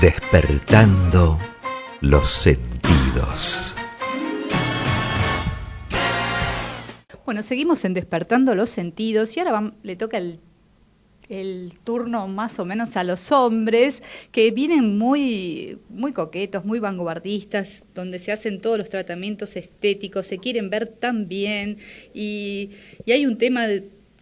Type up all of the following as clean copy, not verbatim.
Despertando los sentidos. Bueno, seguimos en Despertando los Sentidos y ahora le toca el turno más o menos a los hombres que vienen muy coquetos, muy vanguardistas, donde se hacen todos los tratamientos estéticos, se quieren ver tan bien y hay un tema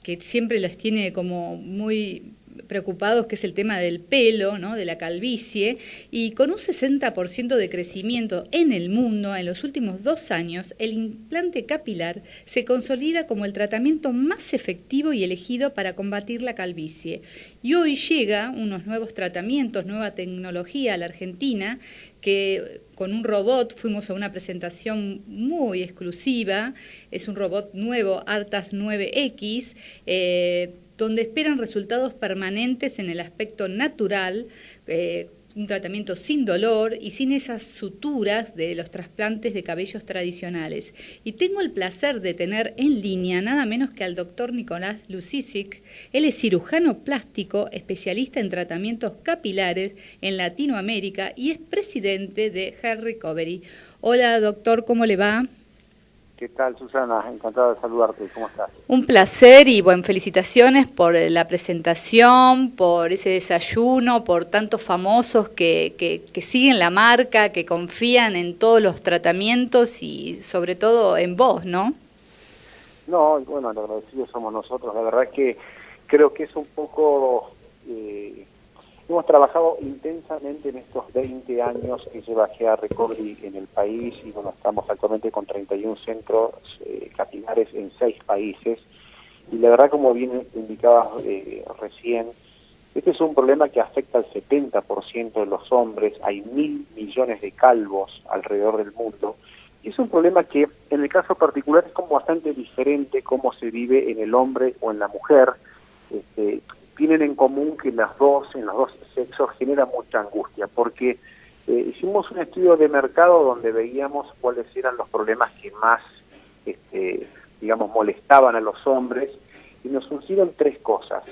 que siempre los tiene como muy preocupados, que es el tema del pelo, ¿no?, de la calvicie, y con un 60% de crecimiento en el mundo en los últimos 2 años, el implante capilar se consolida como el tratamiento más efectivo y elegido para combatir la calvicie. Y hoy llega unos nuevos tratamientos, nueva tecnología a la Argentina, que con un robot fuimos a una presentación muy exclusiva, es un robot nuevo, Artas 9X, donde esperan resultados permanentes en el aspecto natural, un tratamiento sin dolor y sin esas suturas de los trasplantes de cabellos tradicionales. Y tengo el placer de tener en línea nada menos que al doctor Nicolás Lucisic. Él es cirujano plástico, especialista en tratamientos capilares en Latinoamérica y es presidente de Hair Recovery. Hola doctor, ¿cómo le va? ¿Qué tal, Susana? Encantado de saludarte. ¿Cómo estás? Un placer y felicitaciones por la presentación, por ese desayuno, por tantos famosos que siguen la marca, que confían en todos los tratamientos y sobre todo en vos, ¿no? No, bueno, lo agradecidos somos nosotros. La verdad es que creo que es un poco... hemos trabajado intensamente en estos 20 años que lleva Hair Recovery en el país y bueno, estamos actualmente con 31 centros capilares en 6 países y la verdad, como bien indicabas recién, este es un problema que afecta al 70% de los hombres. Hay 1.000 millones de calvos alrededor del mundo y es un problema que en el caso particular es como bastante diferente cómo se vive en el hombre o en la mujer. Tienen en común que en los dos sexos genera mucha angustia, porque hicimos un estudio de mercado donde veíamos cuáles eran los problemas que más, molestaban a los hombres, y nos surgieron 3 cosas.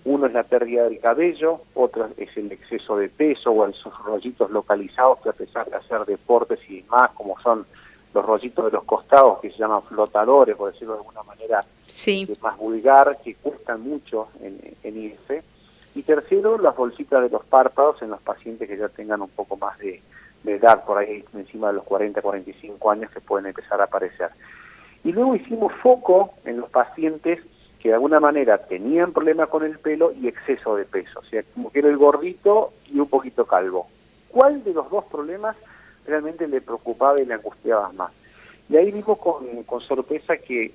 Uno es la pérdida del cabello, otro es el exceso de peso o esos rollitos localizados que a pesar de hacer deportes y demás, como son los rollitos de los costados que se llaman flotadores, por decirlo de alguna manera, sí, más vulgar, que cuestan mucho en irse. Y tercero, las bolsitas de los párpados en los pacientes que ya tengan un poco más de edad, por ahí encima de los 40, 45 años, que pueden empezar a aparecer. Y luego hicimos foco en los pacientes que de alguna manera tenían problemas con el pelo y exceso de peso, o sea, como que era el gordito y un poquito calvo. ¿Cuál de los 2 problemas realmente le preocupaba y le angustiaba más? Y ahí vimos con sorpresa que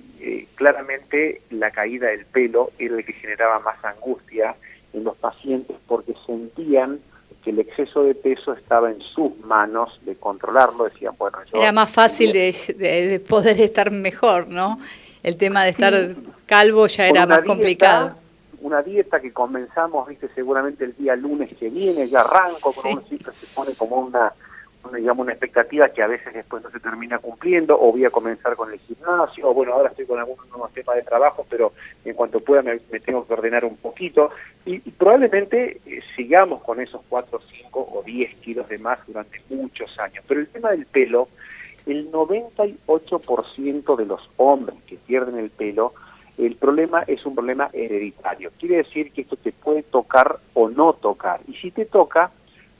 claramente la caída del pelo era el que generaba más angustia en los pacientes, porque sentían que el exceso de peso estaba en sus manos de controlarlo. Decían, bueno, yo... Era más fácil de poder estar mejor, ¿no? El tema de estar calvo ya era más complicado. Una dieta que comenzamos, seguramente el día lunes que viene, ya arranco, con uno siempre se pone como una expectativa que a veces después no se termina cumpliendo, o voy a comenzar con el gimnasio, o bueno, ahora estoy con algunos nuevos temas de trabajo, pero en cuanto pueda me tengo que ordenar un poquito, y probablemente sigamos con esos 4, 5 o 10 kilos de más durante muchos años. Pero el tema del pelo, el 98% de los hombres que pierden el pelo, el problema es un problema hereditario. Quiere decir que esto te puede tocar o no tocar, y si te toca,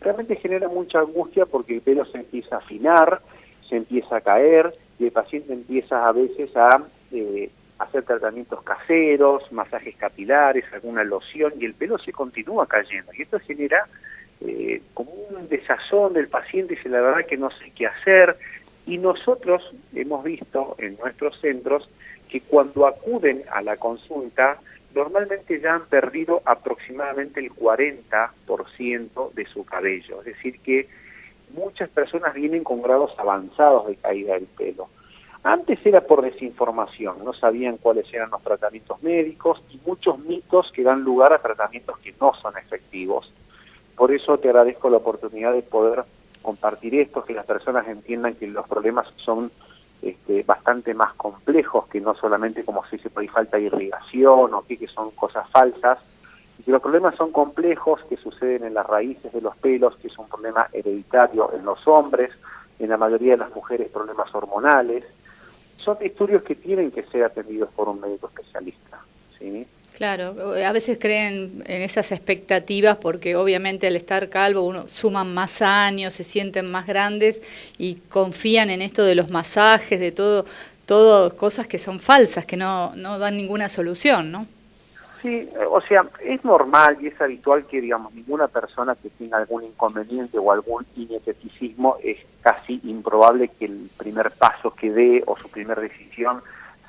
realmente genera mucha angustia porque el pelo se empieza a afinar, se empieza a caer y el paciente empieza a veces a hacer tratamientos caseros, masajes capilares, alguna loción, y el pelo se continúa cayendo. Y esto genera como un desazón del paciente y dice, la verdad que no sé qué hacer. Y nosotros hemos visto en nuestros centros que cuando acuden a la consulta, normalmente ya han perdido aproximadamente el 40% de su cabello. Es decir, que muchas personas vienen con grados avanzados de caída del pelo. Antes era por desinformación, no sabían cuáles eran los tratamientos médicos y muchos mitos que dan lugar a tratamientos que no son efectivos. Por eso te agradezco la oportunidad de poder compartir esto, que las personas entiendan que los problemas son bastante más complejos, que no solamente como se dice por ahí falta de irrigación o que son cosas falsas, y que los problemas son complejos, que suceden en las raíces de los pelos, que es un problema hereditario en los hombres, en la mayoría de las mujeres problemas hormonales. Son estudios que tienen que ser atendidos por un médico especialista, ¿sí? Claro, a veces creen en esas expectativas porque obviamente al estar calvo uno suman más años, se sienten más grandes y confían en esto de los masajes, de todo cosas que son falsas, que no dan ninguna solución, ¿no? Sí, o sea, es normal y es habitual que, digamos, ninguna persona que tenga algún inconveniente o algún inesteticismo, es casi improbable que el primer paso que dé o su primera decisión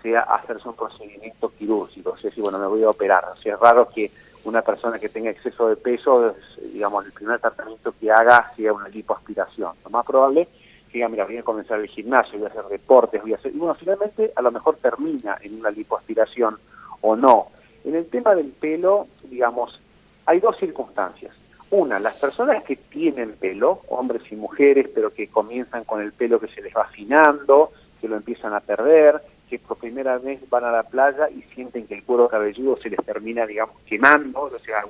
sea hacerse un procedimiento quirúrgico, o sea, si bueno, me voy a operar. O sea, es raro que una persona que tenga exceso de peso, digamos, el primer tratamiento que haga sea una lipoaspiración. Lo más probable es que diga, mira, voy a comenzar el gimnasio, voy a hacer deportes, voy a hacer... Y bueno, finalmente a lo mejor termina en una lipoaspiración o no. En el tema del pelo, digamos, hay dos circunstancias. Una, las personas que tienen pelo, hombres y mujeres, pero que comienzan con el pelo que se les va afinando, que lo empiezan a perder, que por primera vez van a la playa y sienten que el cuero cabelludo se les termina, digamos, quemando, o sea,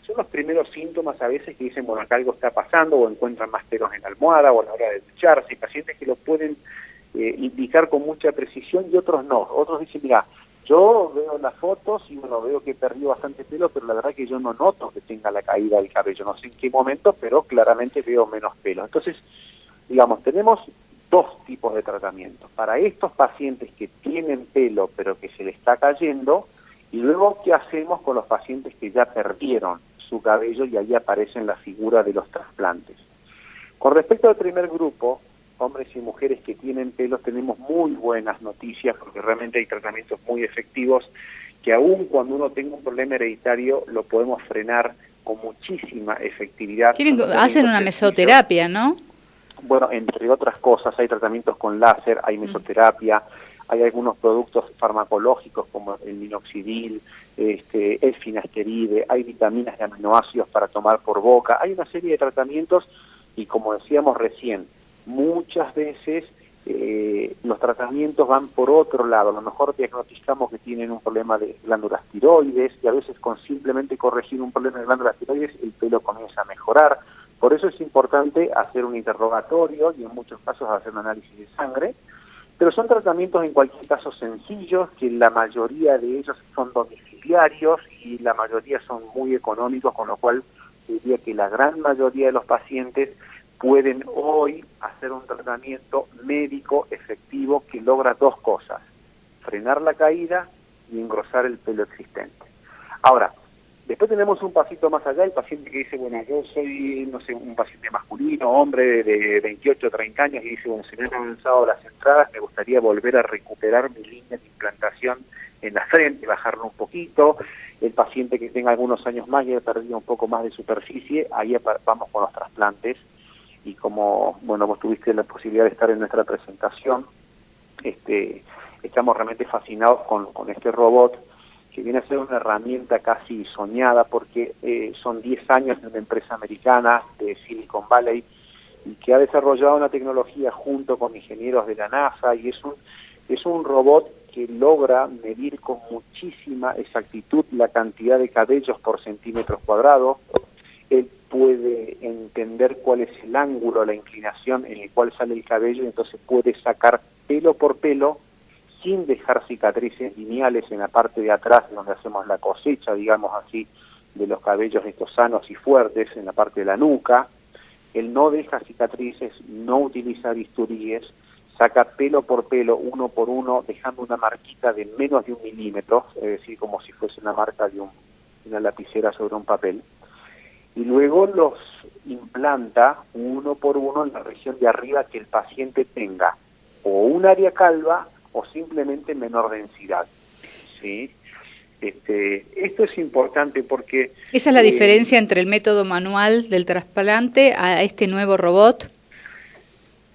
son los primeros síntomas a veces que dicen, bueno, acá algo está pasando, o encuentran más pelos en la almohada, o a la hora de ducharse, pacientes que lo pueden indicar con mucha precisión y otros no. Otros dicen, mira, yo veo las fotos y bueno, veo que perdió bastante pelo, pero la verdad que yo no noto que tenga la caída del cabello, no sé en qué momento, pero claramente veo menos pelo. Entonces, digamos, tenemos dos tipos de tratamiento. Para estos pacientes que tienen pelo pero que se le está cayendo, y luego, ¿qué hacemos con los pacientes que ya perdieron su cabello y ahí aparecen la figura de los trasplantes? Con respecto al primer grupo, hombres y mujeres que tienen pelos, tenemos muy buenas noticias porque realmente hay tratamientos muy efectivos que aún cuando uno tenga un problema hereditario lo podemos frenar con muchísima efectividad. Hacen una mesoterapia, ¿no? Bueno, entre otras cosas, hay tratamientos con láser, hay mesoterapia, hay algunos productos farmacológicos como el minoxidil, el finasteride, hay vitaminas y aminoácidos para tomar por boca, hay una serie de tratamientos y como decíamos recién, muchas veces los tratamientos van por otro lado. A lo mejor diagnosticamos que tienen un problema de glándulas tiroides y a veces con simplemente corregir un problema de glándulas tiroides el pelo comienza a mejorar. Por eso es importante hacer un interrogatorio y en muchos casos hacer un análisis de sangre, pero son tratamientos en cualquier caso sencillos, que la mayoría de ellos son domiciliarios y la mayoría son muy económicos, con lo cual diría que la gran mayoría de los pacientes pueden hoy hacer un tratamiento médico efectivo que logra dos cosas: frenar la caída y engrosar el pelo existente. Ahora, después tenemos un pasito más allá, el paciente que dice, bueno, yo soy, no sé, un paciente masculino, hombre de 28 o 30 años, y dice, bueno, se me han avanzado las entradas, me gustaría volver a recuperar mi línea de implantación en la frente, bajarlo un poquito. El paciente que tenga algunos años más y haya perdido un poco más de superficie, ahí vamos con los trasplantes. Y como, bueno, vos tuviste la posibilidad de estar en nuestra presentación, estamos realmente fascinados con este robot, que viene a ser una herramienta casi soñada, porque son 10 años de una empresa americana de Silicon Valley, y que ha desarrollado una tecnología junto con ingenieros de la NASA, y es un robot que logra medir con muchísima exactitud la cantidad de cabellos por centímetro cuadrado. Él puede entender cuál es el ángulo, la inclinación en el cual sale el cabello, y entonces puede sacar pelo por pelo sin dejar cicatrices lineales en la parte de atrás, donde hacemos la cosecha, digamos así, de los cabellos estos sanos y fuertes, en la parte de la nuca. Él no deja cicatrices, no utiliza bisturíes, saca pelo por pelo, uno por uno, dejando una marquita de menos de 1 milímetro, es decir, como si fuese una marca de una lapicera sobre un papel. Y luego los implanta uno por uno en la región de arriba que el paciente tenga o un área calva o simplemente menor densidad, ¿sí? Esto es importante porque... ¿Esa es la diferencia entre el método manual del trasplante a este nuevo robot?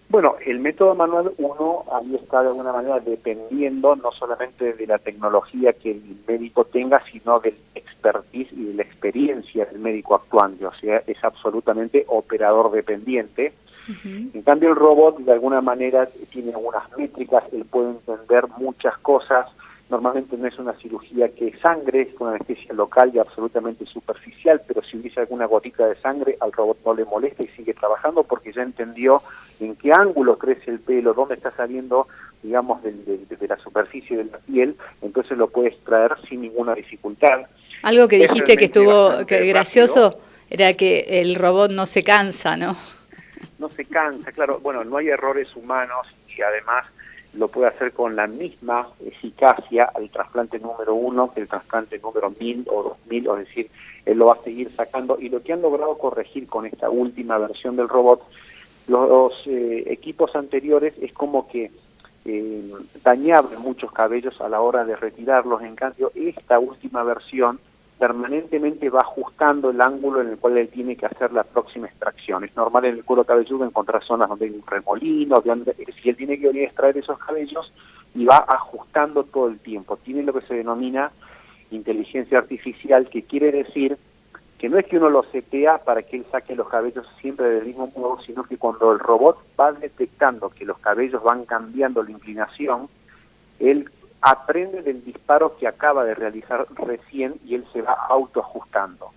Bueno, el método manual uno ahí está de alguna manera dependiendo no solamente de la tecnología que el médico tenga, sino del expertise y de la experiencia del médico actuante, o sea, es absolutamente operador dependiente. En cambio el robot de alguna manera tiene algunas métricas, él puede entender muchas cosas Normalmente no es una cirugía que sangre, es una anestesia local y absolutamente superficial, pero si hubiese alguna gotita de sangre, al robot no le molesta y sigue trabajando porque ya entendió en qué ángulo crece el pelo, dónde está saliendo, digamos, de la superficie de la piel, entonces lo puede extraer sin ninguna dificultad. Algo que dijiste que estuvo gracioso rápido. era que el robot no se cansa, ¿no? No se cansa, claro, bueno, no hay errores humanos y además lo puede hacer con la misma eficacia al trasplante número 1 que el trasplante número 1000 o 2000, es decir, él lo va a seguir sacando. Y lo que han logrado corregir con esta última versión del robot, los equipos anteriores es como que dañaban muchos cabellos a la hora de retirarlos. En cambio, esta última versión permanentemente va ajustando el ángulo en el cual él tiene que hacer la próxima extracción. Es normal en el cuero cabelludo encontrar zonas donde hay un remolino, si él tiene que venir a extraer esos cabellos y va ajustando todo el tiempo. Tiene lo que se denomina inteligencia artificial, que quiere decir que no es que uno lo setea para que él saque los cabellos siempre del mismo modo, sino que cuando el robot va detectando que los cabellos van cambiando la inclinación, él aprende del disparo que acaba de realizar recién y él se va autoajustando.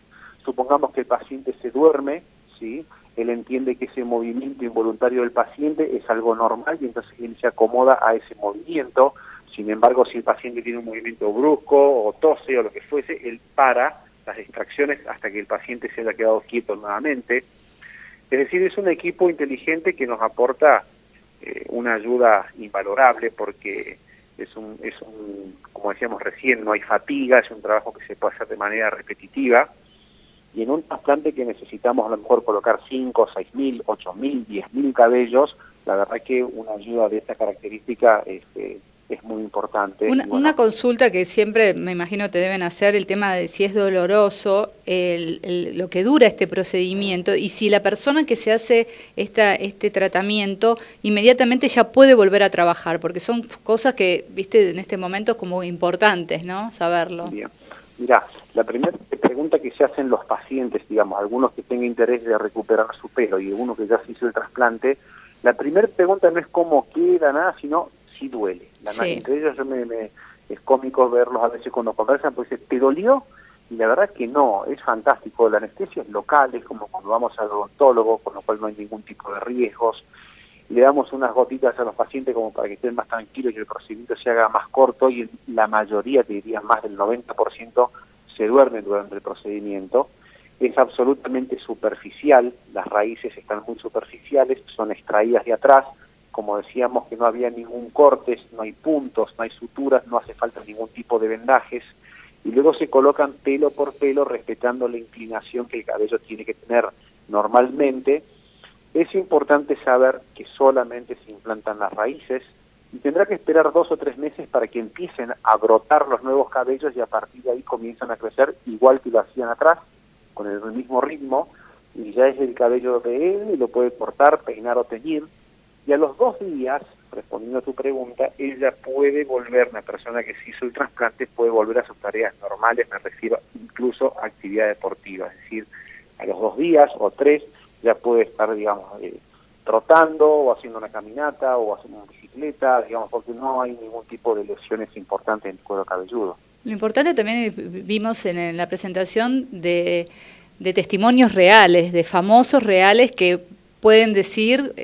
Supongamos que el paciente se duerme, ¿sí? Él entiende que ese movimiento involuntario del paciente es algo normal y entonces él se acomoda a ese movimiento. Sin embargo, si el paciente tiene un movimiento brusco o tose o lo que fuese, él para las extracciones hasta que el paciente se haya quedado quieto nuevamente. Es decir, es un equipo inteligente que nos aporta una ayuda invalorable porque como decíamos recién, no hay fatiga, es un trabajo que se puede hacer de manera repetitiva, y en un trasplante que necesitamos a lo mejor colocar 5, 6.000, 8.000, 10.000 cabellos, la verdad que una ayuda de esta característica es muy importante. Una consulta que siempre me imagino te deben hacer, el tema de si es doloroso, lo que dura este procedimiento y si la persona que se hace este tratamiento inmediatamente ya puede volver a trabajar, porque son cosas que, viste, en este momento como importantes, ¿no? Saberlo. Bien. Mirá, la primera pregunta que se hacen los pacientes, digamos, algunos que tengan interés de recuperar su pelo y algunos que ya se hizo el trasplante, la primera pregunta no es cómo queda, nada, sino si duele. Sí. Entre ellos es cómico verlos a veces cuando conversan, pues dice, ¿te dolió? Y la verdad es que no, es fantástico. La anestesia es local, es como cuando vamos al odontólogo, con lo cual no hay ningún tipo de riesgos. Le damos unas gotitas a los pacientes como para que estén más tranquilos y el procedimiento se haga más corto, y la mayoría, te diría más del 90%, se duermen durante el procedimiento. Es absolutamente superficial, las raíces están muy superficiales, son extraídas de atrás. Como decíamos, que no había ningún corte, no hay puntos, no hay suturas, no hace falta ningún tipo de vendajes, y luego se colocan pelo por pelo respetando la inclinación que el cabello tiene que tener normalmente. Es importante saber que solamente se implantan las raíces y tendrá que esperar 2 o 3 meses para que empiecen a brotar los nuevos cabellos y a partir de ahí comienzan a crecer igual que lo hacían atrás, con el mismo ritmo, y ya es el cabello de él y lo puede cortar, peinar o teñir. Y a los 2 días, respondiendo a tu pregunta, ella puede volver, una persona que se hizo el trasplante puede volver a sus tareas normales, me refiero incluso a actividad deportiva, es decir, a los 2 días o 3 ya puede estar, digamos, trotando o haciendo una caminata o haciendo una bicicleta, digamos, porque no hay ningún tipo de lesiones importantes en el cuero cabelludo. Lo importante también vimos en la presentación de testimonios reales, de famosos reales que pueden decir,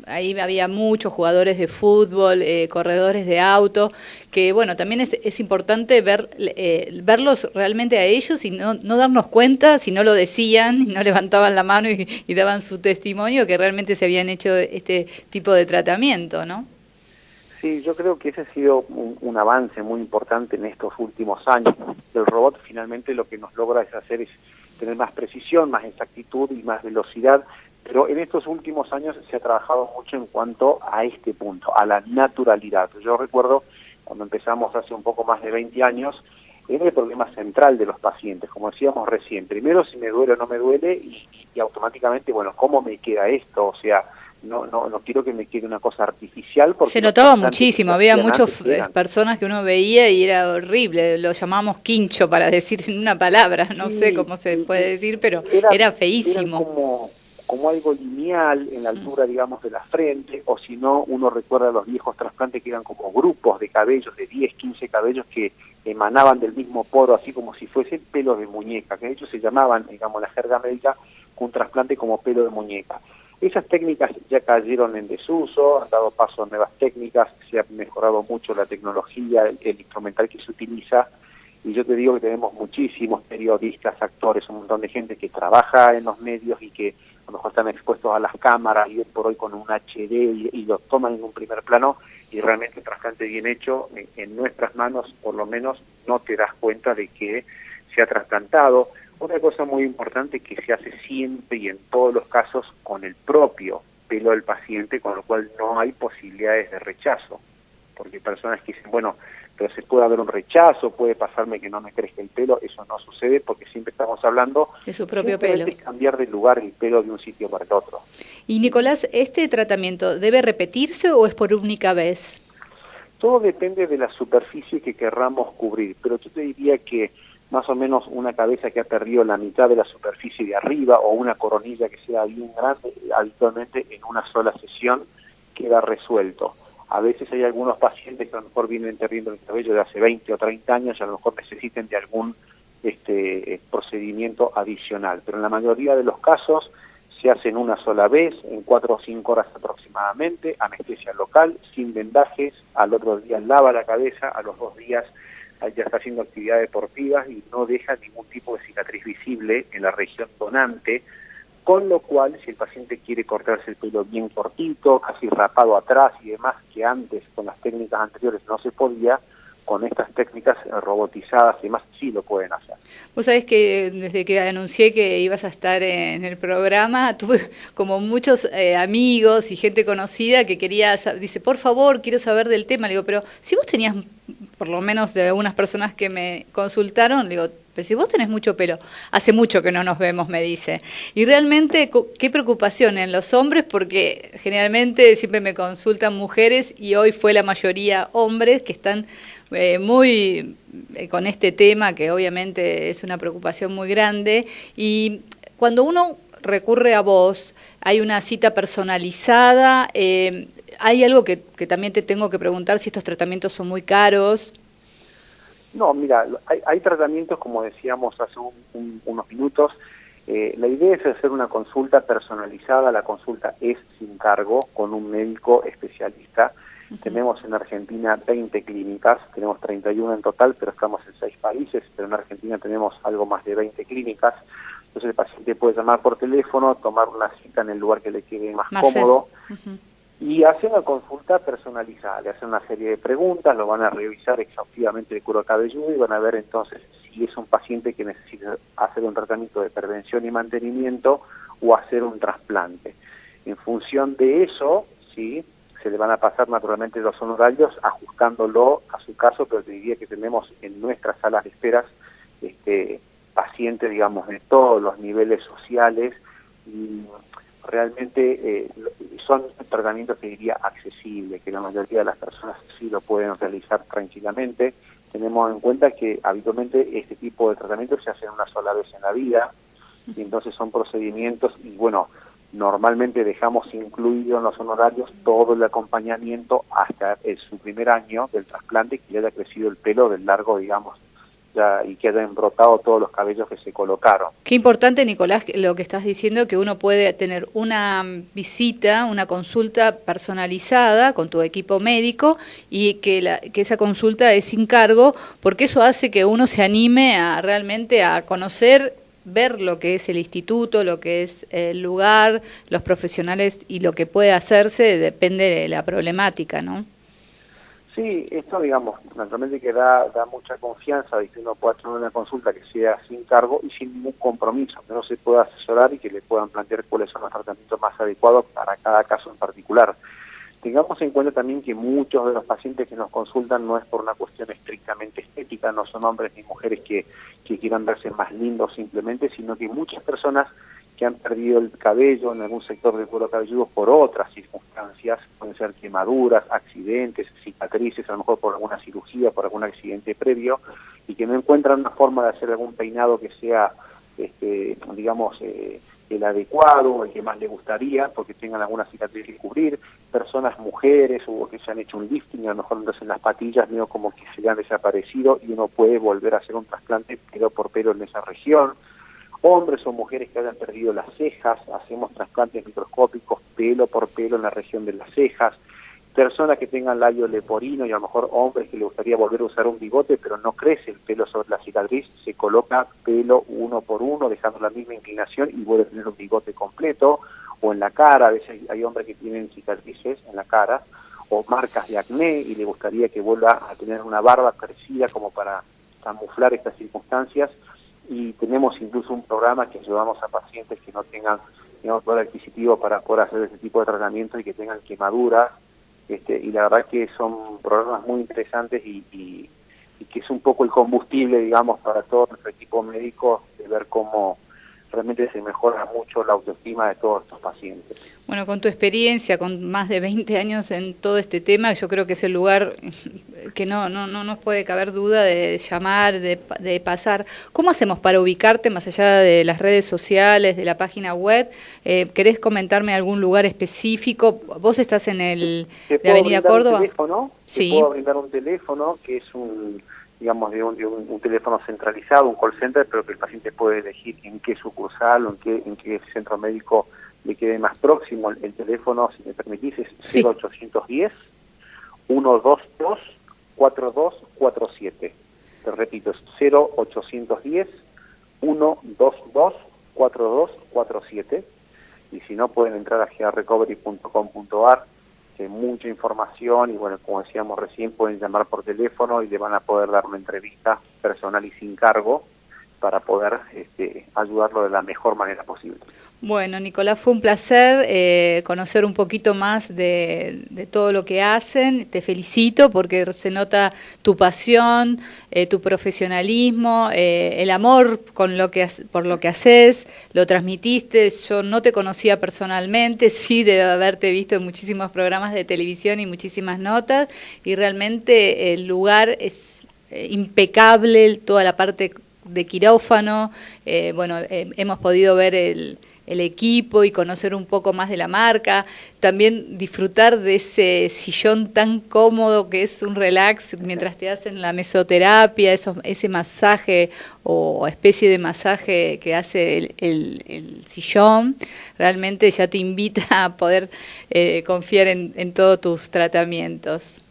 ahí había muchos jugadores de fútbol, corredores de auto, que bueno, también es importante verlos realmente a ellos y no darnos cuenta si no lo decían y no levantaban la mano y daban su testimonio que realmente se habían hecho este tipo de tratamiento, ¿no? Sí, yo creo que ese ha sido un avance muy importante en estos últimos años. El robot finalmente lo que nos logra es tener más precisión, más exactitud y más velocidad. Pero en estos últimos años se ha trabajado mucho en cuanto a este punto, a la naturalidad. Yo recuerdo cuando empezamos hace un poco más de 20 años, era el problema central de los pacientes, como decíamos recién. Primero, si me duele o no me duele, y automáticamente, bueno, ¿cómo me queda esto? O sea, no quiero que me quede una cosa artificial. Porque se notaba muchísimo, había muchas personas que uno veía y era horrible, lo llamábamos quincho para decir en una palabra, no sé cómo se puede decir, pero era feísimo. como algo lineal en la altura, digamos, de la frente, o si no, uno recuerda los viejos trasplantes que eran como grupos de cabellos, de 10, 15 cabellos que emanaban del mismo poro, así como si fuesen pelos de muñeca, que de hecho se llamaban, digamos, la jerga médica, un trasplante como pelo de muñeca. Esas técnicas ya cayeron en desuso, han dado paso a nuevas técnicas, se ha mejorado mucho la tecnología, el instrumental que se utiliza, y yo te digo que tenemos muchísimos periodistas, actores, un montón de gente que trabaja en los medios y que a lo mejor están expuestos a las cámaras y hoy por hoy con un HD y lo toman en un primer plano, y realmente el trasplante bien hecho en nuestras manos, por lo menos no te das cuenta de que se ha trasplantado. Otra cosa muy importante que se hace siempre y en todos los casos con el propio pelo del paciente, con lo cual no hay posibilidades de rechazo, porque hay personas que dicen, bueno, pero se puede haber un rechazo, puede pasarme que no me crezca el pelo, eso no sucede porque siempre estamos hablando de su propio pelo. Es cambiar de lugar el pelo de un sitio para el otro. Y Nicolás, ¿este tratamiento debe repetirse o es por única vez? Todo depende de la superficie que querramos cubrir, pero yo te diría que más o menos una cabeza que ha perdido la mitad de la superficie de arriba o una coronilla que sea bien grande, habitualmente en una sola sesión queda resuelto. A veces hay algunos pacientes que a lo mejor vienen perdiendo el cabello de hace 20 o 30 años y a lo mejor necesiten de algún procedimiento adicional, pero en la mayoría de los casos se hacen una sola vez, en 4 o 5 horas aproximadamente, anestesia local, sin vendajes, al otro día lava la cabeza, a los 2 días ya está haciendo actividades deportivas y no deja ningún tipo de cicatriz visible en la región donante, con lo cual si el paciente quiere cortarse el pelo bien cortito, casi rapado atrás y demás, que antes con las técnicas anteriores no se podía, con estas técnicas robotizadas y demás sí lo pueden hacer. Vos sabés que desde que anuncié que ibas a estar en el programa, tuve como muchos amigos y gente conocida que dice, por favor, quiero saber del tema. Le digo, pero si vos tenías, por lo menos de algunas personas que me consultaron, le digo, pero si vos tenés mucho pelo, hace mucho que no nos vemos, me dice. Y realmente, qué preocupación en los hombres, porque generalmente siempre me consultan mujeres y hoy fue la mayoría hombres que están muy con este tema, que obviamente es una preocupación muy grande. Y cuando uno recurre a vos, hay una cita personalizada, hay algo que también te tengo que preguntar, si estos tratamientos son muy caros. No, mira, hay tratamientos, como decíamos hace unos minutos, la idea es hacer una consulta personalizada, la consulta es sin cargo, con un médico especialista. Tenemos en Argentina 20 clínicas, tenemos 31 en total, pero estamos en 6 países, pero en Argentina tenemos algo más de 20 clínicas. Entonces el paciente puede llamar por teléfono, tomar una cita en el lugar que le quede más cómodo y hacer una consulta personalizada. Le hacen una serie de preguntas, lo van a revisar exhaustivamente el cuero cabelludo y van a ver entonces si es un paciente que necesita hacer un tratamiento de prevención y mantenimiento o hacer un trasplante. En función de eso, sí, se le van a pasar naturalmente los honorarios ajustándolo a su caso, pero te diría que tenemos en nuestras salas de esperas pacientes, digamos, de todos los niveles sociales y realmente son tratamientos que diría accesibles, que la mayoría de las personas sí lo pueden realizar tranquilamente. Tenemos en cuenta que habitualmente este tipo de tratamientos se hacen una sola vez en la vida y entonces son procedimientos y bueno, normalmente dejamos incluido en los honorarios todo el acompañamiento hasta su primer año del trasplante, que ya haya crecido el pelo del largo, digamos, y que hayan brotado todos los cabellos que se colocaron. Qué importante, Nicolás, lo que estás diciendo, que uno puede tener una visita, una consulta personalizada con tu equipo médico y que esa consulta es sin cargo, porque eso hace que uno se anime a realmente a conocer, ver lo que es el instituto, lo que es el lugar, los profesionales y lo que puede hacerse depende de la problemática, ¿no? Sí, esto digamos, naturalmente que da mucha confianza de que uno pueda tener una consulta que sea sin cargo y sin ningún compromiso, que no se pueda asesorar y que le puedan plantear cuáles son los tratamientos más adecuados para cada caso en particular. Tengamos en cuenta también que muchos de los pacientes que nos consultan no es por una cuestión estrictamente estética, no son hombres ni mujeres que quieran verse más lindos simplemente, sino que muchas personas que han perdido el cabello en algún sector del cuero cabelludo por otras circunstancias, pueden ser quemaduras, accidentes, cicatrices, a lo mejor por alguna cirugía, por algún accidente previo, y que no encuentran una forma de hacer algún peinado que sea, digamos, el adecuado, el que más le gustaría, porque tengan alguna cicatriz que cubrir, personas, mujeres, o que se han hecho un lifting, y a lo mejor entonces en las patillas medio como que se le han desaparecido y uno puede volver a hacer un trasplante pelo por pelo en esa región. Hombres o mujeres que hayan perdido las cejas, hacemos trasplantes microscópicos pelo por pelo en la región de las cejas. Personas que tengan labio leporino y a lo mejor hombres que le gustaría volver a usar un bigote, pero no crece el pelo sobre la cicatriz, se coloca pelo uno por uno, dejando la misma inclinación y vuelve a tener un bigote completo. O en la cara, a veces hay hombres que tienen cicatrices en la cara, o marcas de acné y le gustaría que vuelva a tener una barba crecida como para camuflar estas circunstancias. Y tenemos incluso un programa que ayudamos a pacientes que no tengan, digamos, poder adquisitivo para poder hacer ese tipo de tratamiento y que tengan quemaduras. Y la verdad que son programas muy interesantes y que es un poco el combustible, digamos, para todo nuestro equipo médico, de ver cómo realmente se mejora mucho la autoestima de todos estos pacientes. Bueno, con tu experiencia, con más de 20 años en todo este tema, yo creo que es el lugar que no nos puede caber duda de llamar, de pasar. ¿Cómo hacemos para ubicarte más allá de las redes sociales, de la página web? ¿Querés comentarme algún lugar específico? ¿Vos estás en de Avenida Córdoba? Sí. Te puedo brindar un teléfono que es un teléfono centralizado, un call center, pero que el paciente puede elegir en qué sucursal o en qué centro médico le quede más próximo. El teléfono, si me permitís, es 0810 122 4247. Te repito, es 0810 122 4247. Y si no, pueden entrar a gearrecovery.com.ar, que hay mucha información, y bueno, como decíamos recién, pueden llamar por teléfono y le van a poder dar una entrevista personal y sin cargo para poder ayudarlo de la mejor manera posible. Bueno, Nicolás, fue un placer conocer un poquito más de todo lo que hacen. Te felicito porque se nota tu pasión, tu profesionalismo, el amor por lo que haces, lo transmitiste. Yo no te conocía personalmente, sí de haberte visto en muchísimos programas de televisión y muchísimas notas, y realmente el lugar es impecable, toda la parte de quirófano. Hemos podido ver el equipo y conocer un poco más de la marca, también disfrutar de ese sillón tan cómodo que es un relax mientras te hacen la mesoterapia, ese masaje o especie de masaje que hace el sillón. Realmente ya te invita a poder confiar en todos tus tratamientos.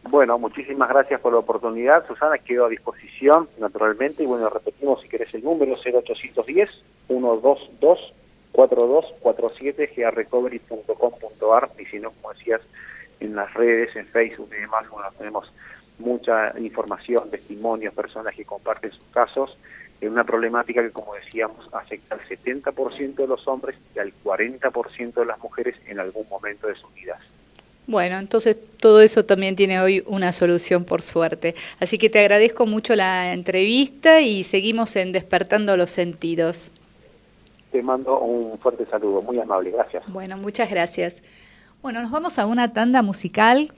Bueno, muchísimas gracias por la oportunidad, Susana, quedo a disposición, naturalmente, y bueno, repetimos si querés el número, 0810 122 4247, gearrecovery.com.ar, y si no, como decías, en las redes, en Facebook y demás, bueno, tenemos mucha información, testimonios, personas que comparten sus casos, en una problemática que, como decíamos, afecta al 70% de los hombres y al 40% de las mujeres en algún momento de sus vidas. Bueno, entonces todo eso también tiene hoy una solución, por suerte. Así que te agradezco mucho la entrevista y seguimos en Despertando los Sentidos. Te mando un fuerte saludo, muy amable, gracias. Bueno, muchas gracias. Bueno, nos vamos a una tanda musical.